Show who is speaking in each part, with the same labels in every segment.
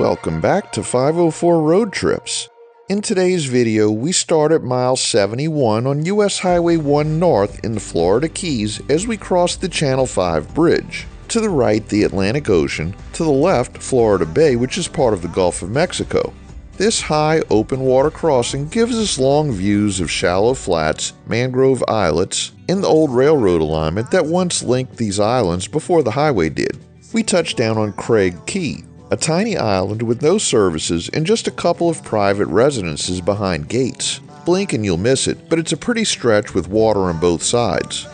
Speaker 1: Welcome back to 504 Road Trips. In today's video, we start at mile 71 on US Highway 1 North in the Florida Keys as we cross the Channel 5 bridge. To the right, the Atlantic Ocean. To the left, Florida Bay, which is part of the Gulf of Mexico. This high, open water crossing gives us long views of shallow flats, mangrove islets, and the old railroad alignment that once linked these islands before the highway did. We touch down on Craig Key, a tiny island with no services and just a couple of private residences behind gates. Blink and you'll miss it, but it's a pretty stretch with water on both sides.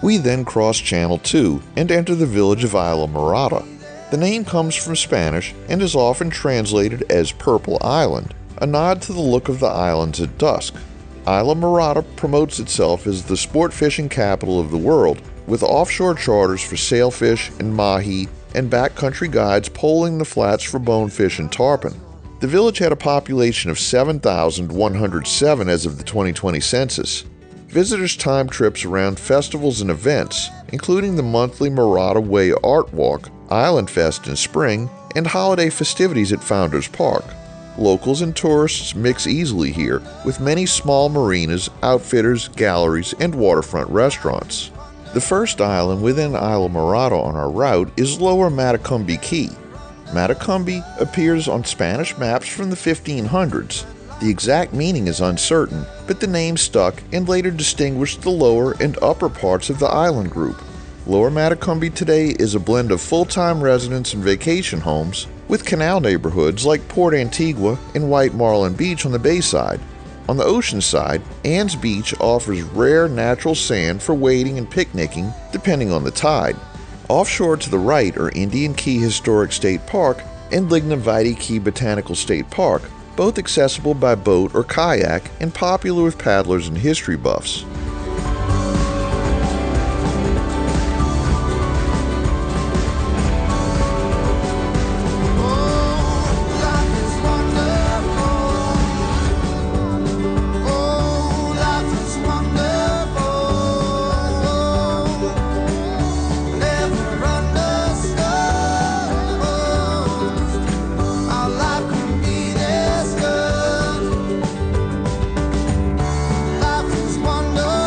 Speaker 1: We then cross Channel 2 and enter the Village of Islamorada. The name comes from Spanish and is often translated as Purple Island, a nod to the look of the islands at dusk. Islamorada promotes itself as the sport fishing capital of the world, with offshore charters for sailfish and mahi and backcountry guides poling the flats for bonefish and tarpon. The village had a population of 7,107 as of the 2020 census. Visitors time trips around festivals and events, including the monthly Marada Way Art Walk, Island Fest in spring, and holiday festivities at Founders Park. Locals and tourists mix easily here, with many small marinas, outfitters, galleries, and waterfront restaurants. The first island within Islamorada on our route is Lower Matecumbe Key. Matecumbe appears on Spanish maps from the 1500s. The exact meaning is uncertain, but the name stuck and later distinguished the lower and upper parts of the island group. Lower Matecumbe today is a blend of full-time residence and vacation homes, with canal neighborhoods like Port Antigua and White Marlin Beach on the bay side. On the ocean side, Ann's Beach offers rare natural sand for wading and picnicking, depending on the tide. Offshore to the right are Indian Key Historic State Park and Lignumvitae Key Botanical State Park, both accessible by boat or kayak and popular with paddlers and history buffs.
Speaker 2: Wonderful.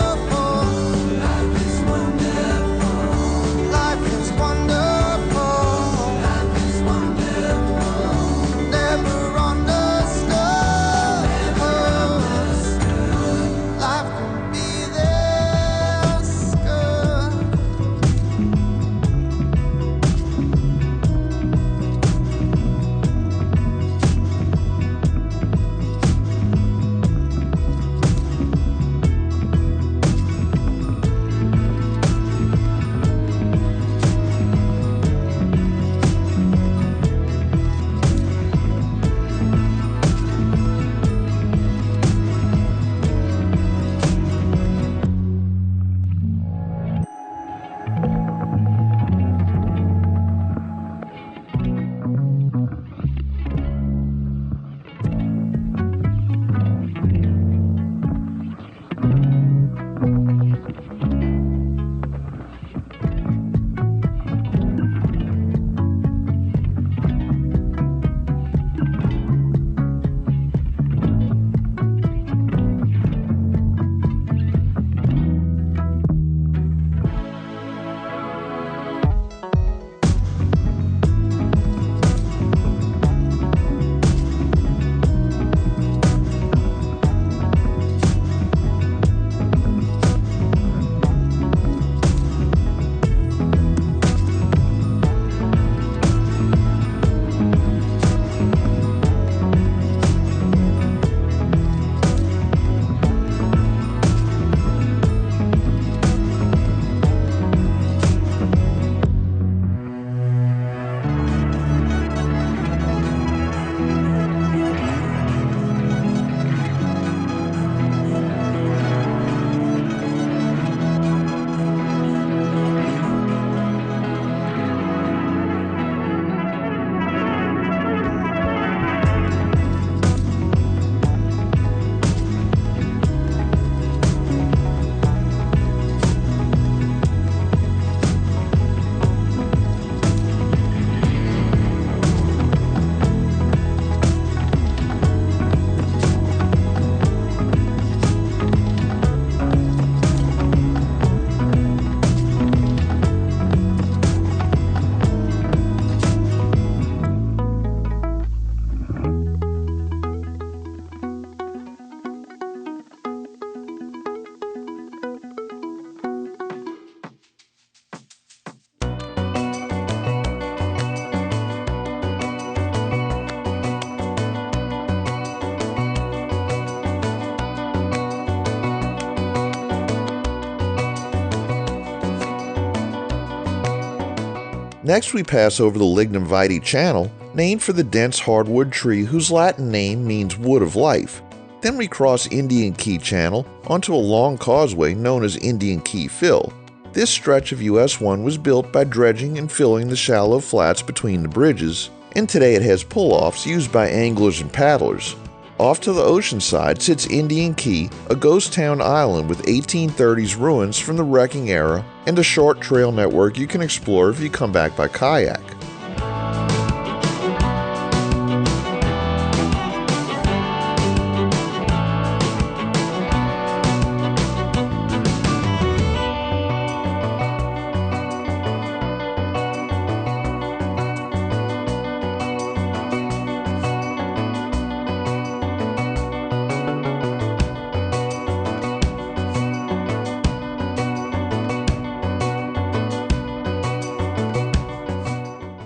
Speaker 1: Next we pass over the Lignumvitae Channel, named for the dense hardwood tree whose Latin name means wood of life. Then we cross Indian Key Channel onto a long causeway known as Indian Key Fill. This stretch of US-1 was built by dredging and filling the shallow flats between the bridges, and today it has pull-offs used by anglers and paddlers. Off to the ocean side sits Indian Key, a ghost town island with 1830s ruins from the wrecking era and a short trail network you can explore if you come back by kayak.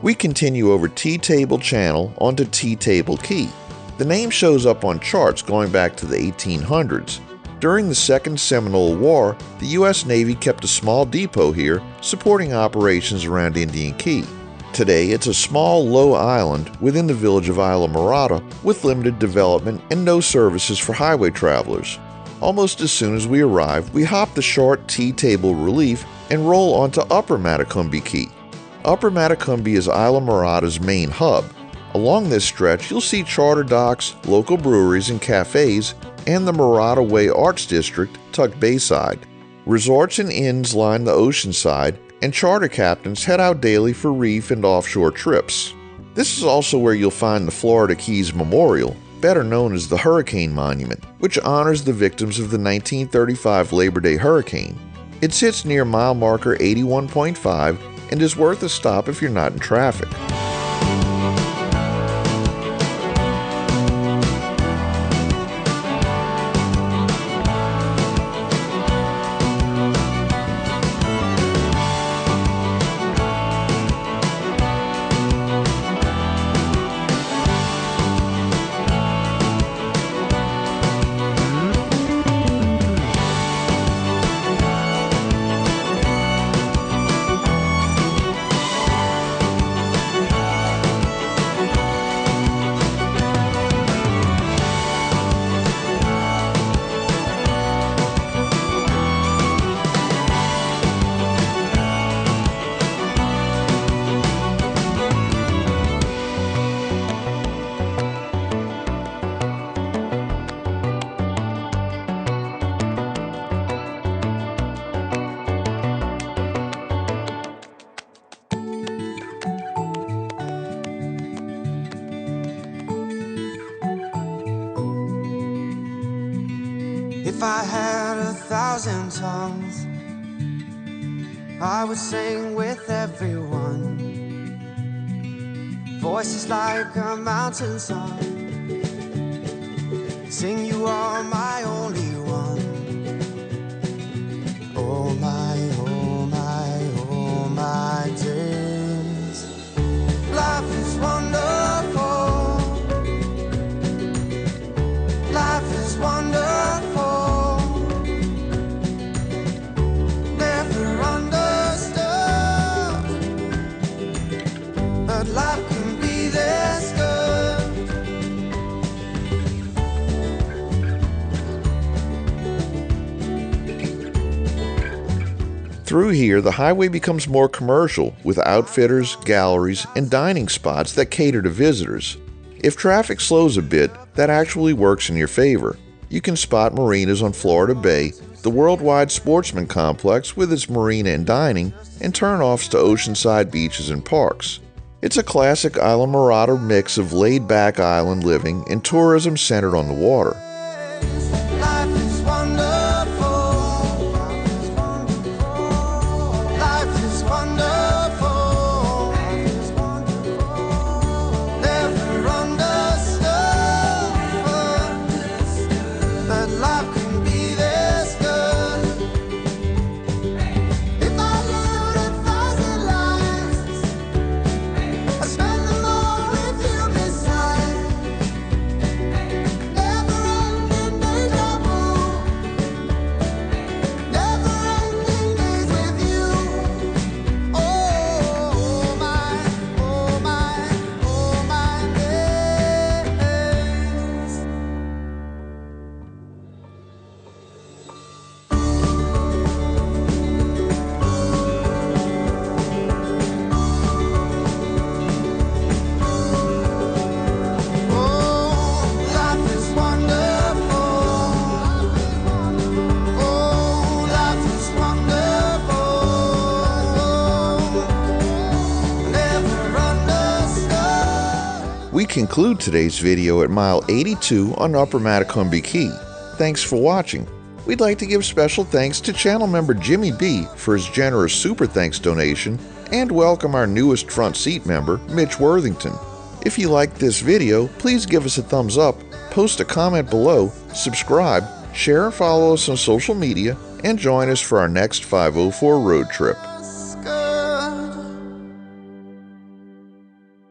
Speaker 1: We continue over Tea-Table Channel onto Tea-Table Key. The name shows up on charts going back to the 1800s. During the Second Seminole War, the U.S. Navy kept a small depot here, supporting operations around Indian Key. Today, it's a small, low island within the Village of Islamorada with limited development and no services for highway travelers. Almost as soon as we arrive, we hop the short Tea-Table relief and roll onto Upper Matecumbe Key. Upper Matecumbe is Islamorada's main hub. Along this stretch, you'll see charter docks, local breweries and cafés, and the Marada Way Arts District tucked bayside. Resorts and inns line the ocean side, and charter captains head out daily for reef and offshore trips. This is also where you'll find the Florida Keys Memorial, better known as the Hurricane Monument, which honors the victims of the 1935 Labor Day hurricane. It sits near mile marker 81.5 and is worth a stop if you're not in traffic.
Speaker 2: If I had 1,000 tongues, I would sing with everyone. Voices like a mountain song, sing you are my only one. Oh my, oh my, oh my days. Life is wonderful. Life is wonderful. Life can be this good.
Speaker 1: Through here, the highway becomes more commercial, with outfitters, galleries, and dining spots that cater to visitors. If traffic slows a bit, that actually works in your favor. You can spot marinas on Florida Bay, the worldwide sportsman complex with its marina and dining, and turn-offs to oceanside beaches and parks. It's a classic Islamorada mix of laid-back island living and tourism centered on the water.
Speaker 2: Life is wonderful. Life is wonderful. Never understood that life can be this good. If I lived 1,000 lives, I spend them all with you beside. Never
Speaker 1: conclude today's video at mile 82 on Upper Matecumbe Key. Thanks for watching. We'd like to give special thanks to channel member Jimmy B for his generous super thanks donation and welcome our newest front seat member, Mitch Worthington. If you liked this video, please give us a thumbs up, post a comment below, subscribe, share and follow us on social media, and join us for our next 504 road trip.